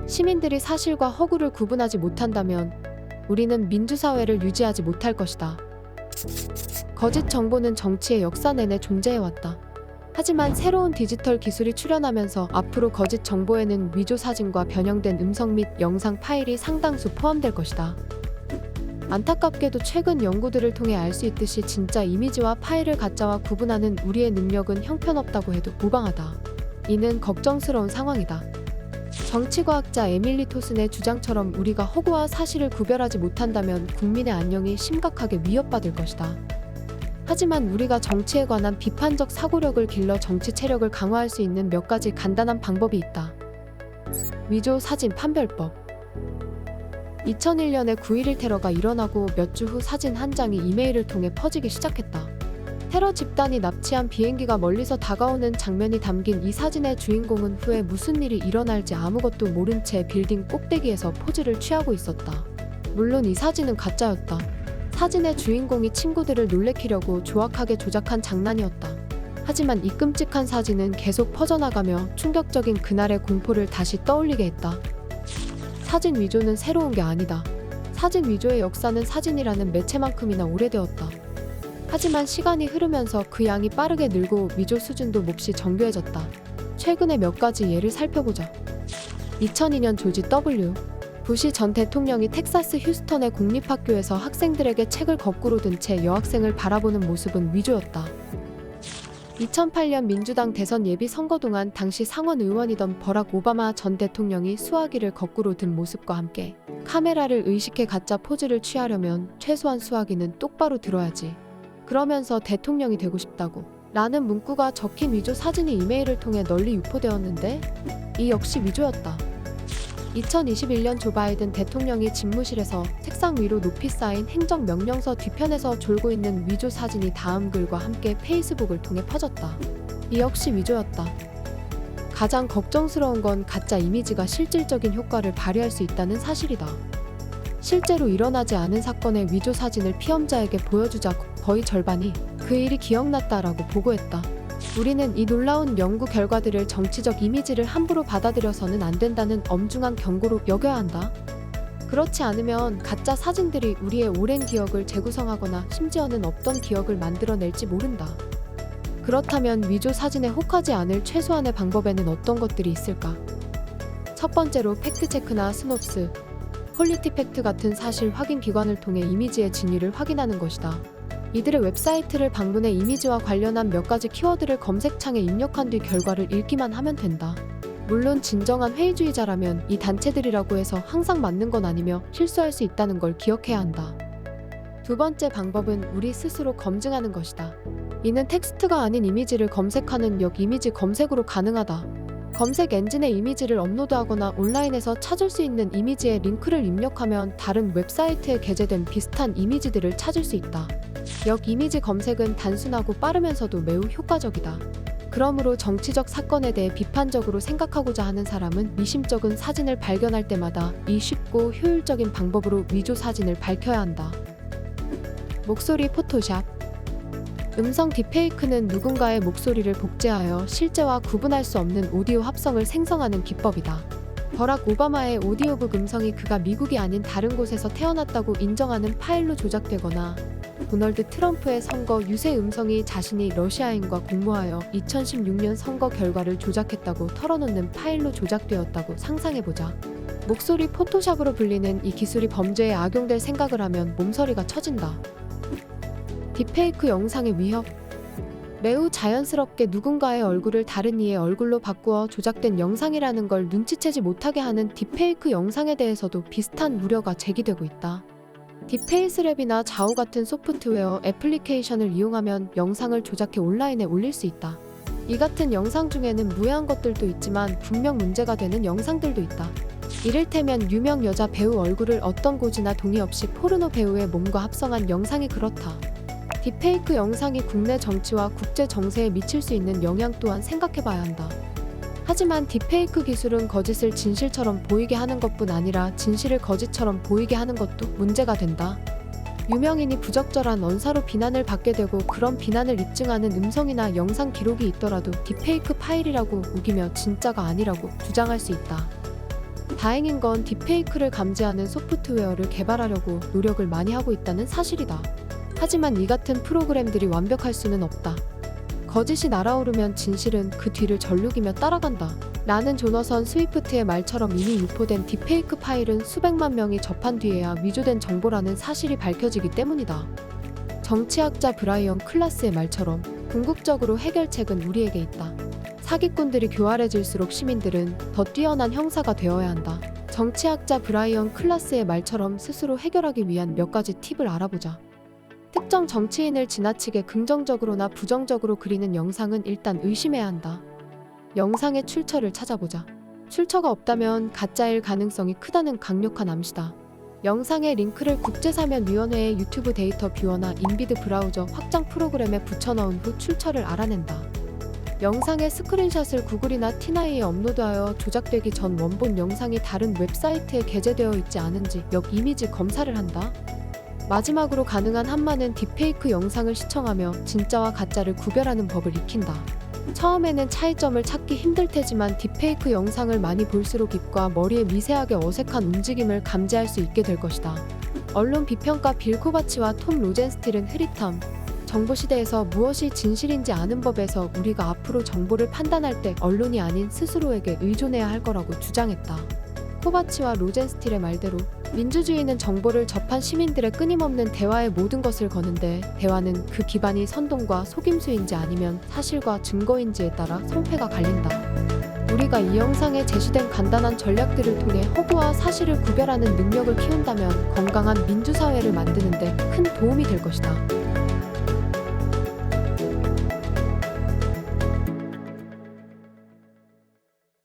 시민들이 사실과 허구를 구분하지 못한다면 우리는 민주사회를 유지하지 못할 것이다. 거짓 정보는 정치의 역사 내내 존재해왔다. 하지만 새로운 디지털 기술이 출현하면서 앞으로 거짓 정보에는 위조 사진과 변형된 음성 및 영상 파일이 상당수 포함될 것이다. 안타깝게도 최근 연구들을 통해 알 수 있듯이 진짜 이미지와 파일을 가짜와 구분하는 우리의 능력은 형편없다고 해도 무방하다. 이는 걱정스러운 상황이다. 정치과학자 에밀리 토슨의 주장처럼 우리가 허구와 사실을 구별하지 못한다면 국민의 안녕이 심각하게 위협받을 것이다. 하지만 우리가 정치에 관한 비판적 사고력을 길러 정치 체력을 강화할 수 있는 몇 가지 간단한 방법이 있다. 위조 사진 판별법. 2001년에 9.11 테러가 일어나고 몇 주 후 사진 한 장이 이메일을 통해 퍼지기 시작했다. 테러 집단이 납치한 비행기가 멀리서 다가오는 장면이 담긴 이 사진의 주인공은 후에 무슨 일이 일어날지 아무것도 모른 채 빌딩 꼭대기에서 포즈를 취하고 있었다. 물론 이 사진은 가짜였다. 사진의 주인공이 친구들을 놀래키려고 조악하게 조작한 장난이었다. 하지만 이 끔찍한 사진은 계속 퍼져나가며 충격적인 그날의 공포를 다시 떠올리게 했다. 사진 위조는 새로운 게 아니다. 사진 위조의 역사는 사진이라는 매체만큼이나 오래되었다. 하지만 시간이 흐르면서 그 양이 빠르게 늘고 위조 수준도 몹시 정교해졌다. 최근에 몇 가지 예를 살펴보자. 2002년 조지 W. 부시 전 대통령이 텍사스 휴스턴의 공립학교에서 학생들에게 책을 거꾸로 든 채 여학생을 바라보는 모습은 위조였다. 2008년 민주당 대선 예비 선거 동안 당시 상원 의원이던 버락 오바마 전 대통령이 수화기를 거꾸로 든 모습과 함께 카메라를 의식해 가짜 포즈를 취하려면 최소한 수화기는 똑바로 들어야지. 그러면서 대통령이 되고 싶다고 라는 문구가 적힌 위조 사진이 이메일을 통해 널리 유포되었는데 이 역시 위조였다. 2021년 조 바이든 대통령이 집무실에서 책상 위로 높이 쌓인 행정명령서 뒤편에서 졸고 있는 위조 사진이 다음 글과 함께 페이스북을 통해 퍼졌다. 이 역시 위조였다. 가장 걱정스러운 건 가짜 이미지가 실질적인 효과를 발휘할 수 있다는 사실이다. 실제로 일어나지 않은 사건의 위조 사진을 피험자에게 보여주자 거의 절반이 그 일이 기억났다라고 보고했다. 우리는 이 놀라운 연구 결과들을 정치적 이미지를 함부로 받아들여서는 안 된다는 엄중한 경고로 여겨야 한다. 그렇지 않으면 가짜 사진들이 우리의 오랜 기억을 재구성하거나 심지어는 없던 기억을 만들어낼지 모른다. 그렇다면 위조 사진에 혹하지 않을 최소한의 방법에는 어떤 것들이 있을까? 첫 번째로 팩트체크나 스놉스, 폴리티팩트 같은 사실 확인 기관을 통해 이미지의 진위를 확인하는 것이다. 이들의 웹사이트를 방문해 이미지와 관련한 몇 가지 키워드를 검색창에 입력한 뒤 결과를 읽기만 하면 된다. 물론 진정한 회의주의자라면 이 단체들이라고 해서 항상 맞는 건 아니며 실수할 수 있다는 걸 기억해야 한다. 두 번째 방법은 우리 스스로 검증하는 것이다. 이는 텍스트가 아닌 이미지를 검색하는 이미지 검색으로 가능하다. 검색 엔진에 이미지를 업로드하거나 온라인에서 찾을 수 있는 이미지의 링크를 입력하면 다른 웹사이트에 게재된 비슷한 이미지들을 찾을 수 있다. 이미지 검색은 단순하고 빠르면서도 매우 효과적이다. 그러므로 정치적 사건에 대해 비판적으로 생각하고자 하는 사람은 미심쩍은 사진을 발견할 때마다 이 쉽고 효율적인 방법으로 위조 사진을 밝혀야 한다. 목소리 포토샵. 음성 딥페이크는 누군가의 목소리를 복제하여 실제와 구분할 수 없는 오디오 합성을 생성하는 기법이다. 버락 오바마의 오디오북 음성이 그가 미국이 아닌 다른 곳에서 태어났다고 인정하는 파일로 조작되거나 도널드 트럼프의 선거 유세 음성이 자신이 러시아인과 공모하여 2016년 선거 결과를 조작했다고 털어놓는 파일로 조작되었다고 상상해보자. 목소리 포토샵으로 불리는 이 기술이 범죄에 악용될 생각을 하면 몸서리가 쳐진다. 딥페이크 영상의 위협. 매우 자연스럽게 누군가의 얼굴을 다른 이의 얼굴로 바꾸어 조작된 영상이라는 걸 눈치채지 못하게 하는 딥페이크 영상에 대해서도 비슷한 우려가 제기되고 있다. 딥페이스랩이나 자오 같은 소프트웨어 애플리케이션을 이용하면 영상을 조작해 온라인에 올릴 수 있다. 이 같은 영상 중에는 무해한 것들도 있지만 분명 문제가 되는 영상들도 있다. 이를테면 유명 여자 배우 얼굴을 어떤 고지나 동의 없이 포르노 배우의 몸과 합성한 영상이 그렇다. 딥페이크 영상이 국내 정치와 국제 정세에 미칠 수 있는 영향 또한 생각해봐야 한다. 하지만 딥페이크 기술은 거짓을 진실처럼 보이게 하는 것뿐 아니라 진실을 거짓처럼 보이게 하는 것도 문제가 된다. 유명인이 부적절한 언사로 비난을 받게 되고 그런 비난을 입증하는 음성이나 영상 기록이 있더라도 딥페이크 파일이라고 우기며 진짜가 아니라고 주장할 수 있다. 다행인 건 딥페이크를 감지하는 소프트웨어를 개발하려고 노력을 많이 하고 있다는 사실이다. 하지만 이 같은 프로그램들이 완벽할 수는 없다. 거짓이 날아오르면 진실은 그 뒤를 절룩이며 따라간다. 라는 조너선 스위프트의 말처럼 이미 유포된 딥페이크 파일은 수백만 명이 접한 뒤에야 위조된 정보라는 사실이 밝혀지기 때문이다. 정치학자 브라이언 클라스의 말처럼 궁극적으로 해결책은 우리에게 있다. 사기꾼들이 교활해질수록 시민들은 더 뛰어난 형사가 되어야 한다. 정치학자 브라이언 클라스의 말처럼 스스로 해결하기 위한 몇 가지 팁을 알아보자. 특정 정치인을 지나치게 긍정적으로나 부정적으로 그리는 영상은 일단 의심해야 한다. 영상의 출처를 찾아보자. 출처가 없다면 가짜일 가능성이 크다는 강력한 암시다. 영상의 링크를 국제사면위원회의 유튜브 데이터 뷰어나 인비드 브라우저 확장 프로그램에 붙여넣은 후 출처를 알아낸다. 영상의 스크린샷을 구글이나 티나이에 업로드하여 조작되기 전 원본 영상이 다른 웹사이트에 게재되어 있지 않은지 역 이미지 검사를 한다. 마지막으로 가능한 한 많은 딥페이크 영상을 시청하며 진짜와 가짜를 구별하는 법을 익힌다. 처음에는 차이점을 찾기 힘들 테지만 딥페이크 영상을 많이 볼수록 입과 머리의 미세하게 어색한 움직임을 감지할 수 있게 될 것이다. 언론 비평가 빌 코바치와 톰 로젠스틸은 흐릿함, 정보시대에서 무엇이 진실인지 아는 법에서 우리가 앞으로 정보를 판단할 때 언론이 아닌 스스로에게 의존해야 할 거라고 주장했다. 코바치와 로젠스틸의 말대로 민주주의는 정보를 접한 시민들의 끊임없는 대화의 모든 것을 거는데 대화는 그 기반이 선동과 속임수인지 아니면 사실과 증거인지에 따라 성패가 갈린다. 우리가 이 영상에 제시된 간단한 전략들을 통해 허구와 사실을 구별하는 능력을 키운다면 건강한 민주사회를 만드는 데 큰 도움이 될 것이다.